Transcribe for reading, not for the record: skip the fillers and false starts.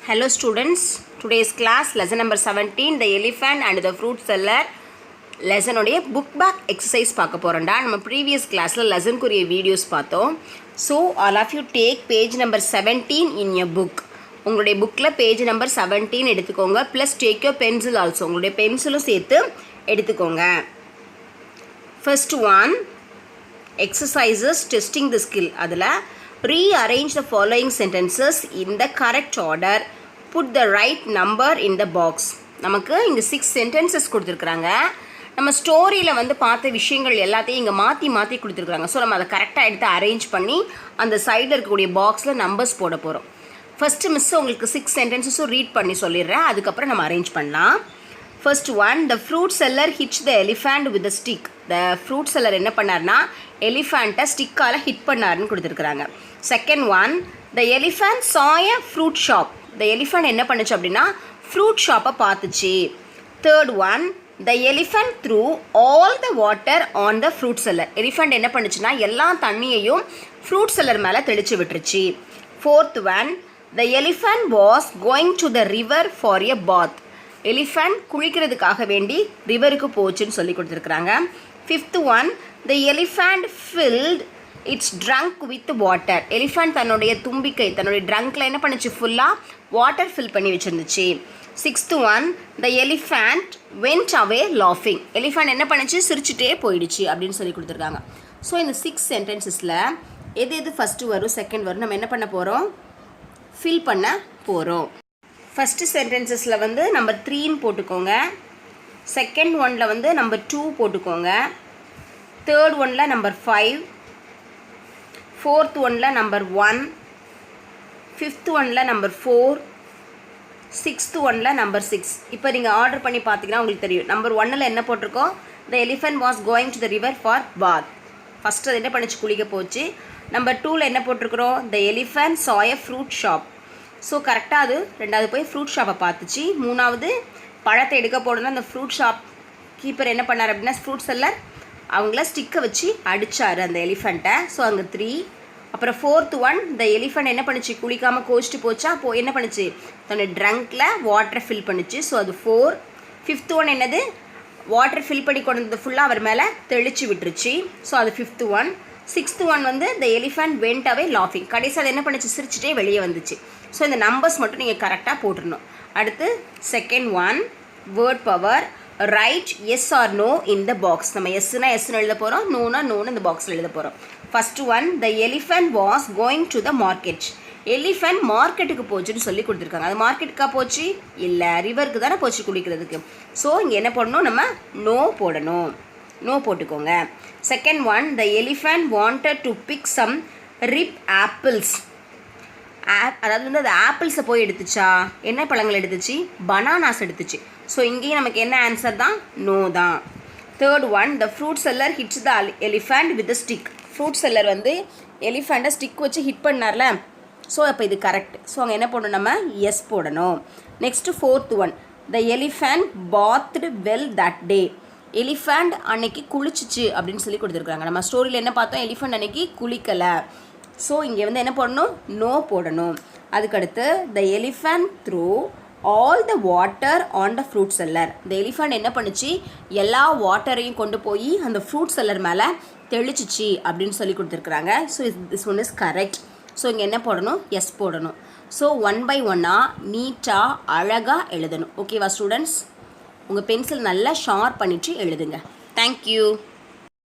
Hello students, today's class lesson number 17 the elephant and the fruit seller lesson உடைய book back exercise பார்க்க போறோம்டா. நம்ம previous classல lesson குரிய videos பார்த்தோம். So all of you take page number 17 in your book. உங்களுடைய bookல page number 17 எடுத்துக்கோங்க plus take your pencil also. உங்களுடைய பென்சிலும் சேர்த்து எடுத்துக்கோங்க. First one exercises testing the skill. அதுல rearrange the following sentences in the correct order. Put the right number in the box. நமக்கு இங்க 6 sentences கொடுத்திருக்காங்க. நம்ம ஸ்டோரியில வந்து பார்த்த விஷயங்கள் எல்லாத்தையும் இங்க மாத்தி கொடுத்திருக்காங்க. சோ நம்ம அதை கரெக்ட்டா எடுத்து அரேஞ்ச் பண்ணி அந்த சைடுல இருக்கக்கூடிய பாக்ஸ்ல நம்பர்ஸ் போட போறோம். ஃபர்ஸ்ட் மிஸ் உங்களுக்கு 6 sentences ரீட் பண்ணி சொல்லிறேன். அதுக்கு அப்புறம் நம்ம அரேஞ்ச் பண்ணலாம். First one, the fruit seller hit the elephant with a stick. The fruit seller என்ன பண்ணார்னா elephant ஸ்டிக்கால ஹிட் பண்ணாருன்னு கொடுத்திருக்காங்க. Second one, the elephant saw a fruit shop. The elephant என்ன பண்ணுச்சு அப்படினா fruit shop பார்த்துச்சு. Third one, the elephant threw all the water on the fruit seller. Elephant என்ன பண்ணுச்சுனா எல்லா தண்ணியையும் fruit seller மேல தெளிச்சு விட்டுருச்சு. Fourth one, the elephant was going to the river for a bath. Elephant குளிக்கிறதுக்காக வேண்டி ரிவருக்கு போச்சுன்னு சொல்லி கொடுத்திருக்காங்க. Fifth one, the elephant filled its trunk with water. Elephant தன்னுடைய தும்பிக்கை தன்னுடைய ட்ரங்க்ல என்ன பண்ணுச்சு ஃபுல்லா வாட்டர் ஃபில் பண்ணி வச்சிருந்துச்சு. Sixth one, the elephant went away laughing. Elephant என்ன பண்ணுச்சு சிரிச்சிட்டே போயிடுச்சு அப்படினு சொல்லி கொடுத்திருக்காங்க. சோ இந்த 6 சென்டென்சஸ்ல எது ஃபர்ஸ்ட் வரும் செகண்ட் வரும் நம்ம என்ன பண்ண போறோம் ஃபில் பண்ண போறோம். ஃபர்ஸ்ட் சென்டென்சஸ்ல வந்து நம்பர் 3 ன்னு போட்டுக்கோங்க. செகண்ட் ஒன்ல வந்து நம்பர் 2 போட்டுக்கோங்க. தேர்ட் ஒன்ல நம்பர் 5, ஃபோர்த் ஒன்ல நம்பர் 1, ஃபிஃப்த் ஒன்ல நம்பர் 4, சிக்ஸ்த் ஒன்ல நம்பர் 6. இப்போ நீங்க ஆர்டர் பண்ணி பார்த்தீங்கன்னா உங்களுக்கு தெரியும். நம்பர் 1ல என்ன போட்டிருக்கோம் the elephant was going to the river for bath. First அது என்ன பண்ணிச்சு குளிக்க போச்சு. நம்பர் 2ல என்ன போட்டிருக்கோம் the elephant saw a fruit shop. So கரெக்டாக அது ரெண்டாவது போய் ஃப்ரூட் ஷாப்பை பார்த்துச்சு. மூணாவது பழத்தை எடுக்க போனோம்னா அந்த ஃப்ரூட் ஷாப் கீப்பர் என்ன பண்ணார் அப்படின்னா ஃப்ரூட் செல்லர் அவங்கள ஸ்டிக்கை வச்சு அடித்தார் அந்த எலிஃபண்ட்டை. ஸோ அங்கே 3. அப்புறம் ஃபோர்த் ஒன் த எலிஃபண்ட் என்ன பண்ணுச்சு குளிக்காமல் கோச்சிட்டு போச்சா என்ன பண்ணுச்சு தன்னோட ட்ரங்க்கில் வாட்டரை ஃபில் பண்ணுச்சு. ஸோ அது 4. ஃபிஃப்த் ஒன் என்னது வாட்டர் ஃபில் பண்ணி கொண்டு வந்து ஃபுல்லாக அவர் மேலே தெளிச்சு விட்டுருச்சு. ஸோ அது ஃபிஃப்த் ஒன். சிக்ஸ்த் ஒன் வந்து த எலிஃபண்ட் வெண்ட் அவே லாஃபிங். கடைசி அது என்ன பண்ணுச்சு சிரிச்சிட்டே வெளியே வந்துச்சு. ஸோ இந்த நம்பர்ஸ் மட்டும் நீங்கள் கரெக்டாக போட்டுடணும். அடுத்து second one word power write yes or no in the box. நம்ம எஸ்னா எஸ்ன்னு எழுத போகிறோம் நோனா நோன்னு இந்த பாக்ஸில் எழுத போகிறோம். First one the elephant was going to the market. Elephant மார்க்கெட்டுக்கு போச்சுன்னு சொல்லி கொடுத்துருக்காங்க. அது மார்க்கெட்டுக்காக போச்சு இல்லை ரிவருக்கு தானே போச்சு குளிக்கிறதுக்கு. ஸோ இங்கே என்ன பண்ணணும் நம்ம நோ போடணும். நோ போட்டுக்கோங்க. Second one the elephant wanted to pick some ripe apples. அதாவது வந்து அது ஆப்பிள்ஸை போய் எடுத்துச்சா என்ன பழங்கள் எடுத்துச்சு பனானாஸ் எடுத்துச்சு. ஸோ இங்கேயும் நமக்கு என்ன ஆன்சர் தான் நோ தான். Third one the fruit seller hits the elephant with the stick. Fruit seller வந்து எலிஃபண்ட்டை ஸ்டிக் வச்சு ஹிட் பண்ணார்ல. ஸோ அப்போ இது கரெக்ட். ஸோ அங்கே என்ன போடணும் நம்ம எஸ் போடணும். Next fourth one the elephant bathed well that day. Elephant அன்னைக்கு குளிச்சிச்சு அப்படின்னு சொல்லி கொடுத்துருக்காங்க. நம்ம ஸ்டோரியில் என்ன பார்த்தோம் எலிஃபண்ட் அன்னைக்கு குளிக்கலை. ஸோ இங்கே வந்து என்ன போடணும் நோ போடணும். அதுக்கடுத்து த elephant through all the water on the fruit seller. The elephant என்ன பண்ணுச்சு எல்லா வாட்டரையும் கொண்டு போய் அந்த ஃப்ரூட் செல்லர் மேலே தெளிச்சிச்சு அப்படின்னு சொல்லி கொடுத்துருக்குறாங்க. So this one is correct. So இங்கே என்ன போடணும் எஸ் போடணும். ஸோ 1 by 1 நீட்டாக அழகாக எழுதணும். ஓகேவா ஸ்டூடெண்ட்ஸ் உங்கள் பென்சில் நல்லா ஷார்ப் பண்ணிட்டு எழுதுங்க. தேங்க்யூ.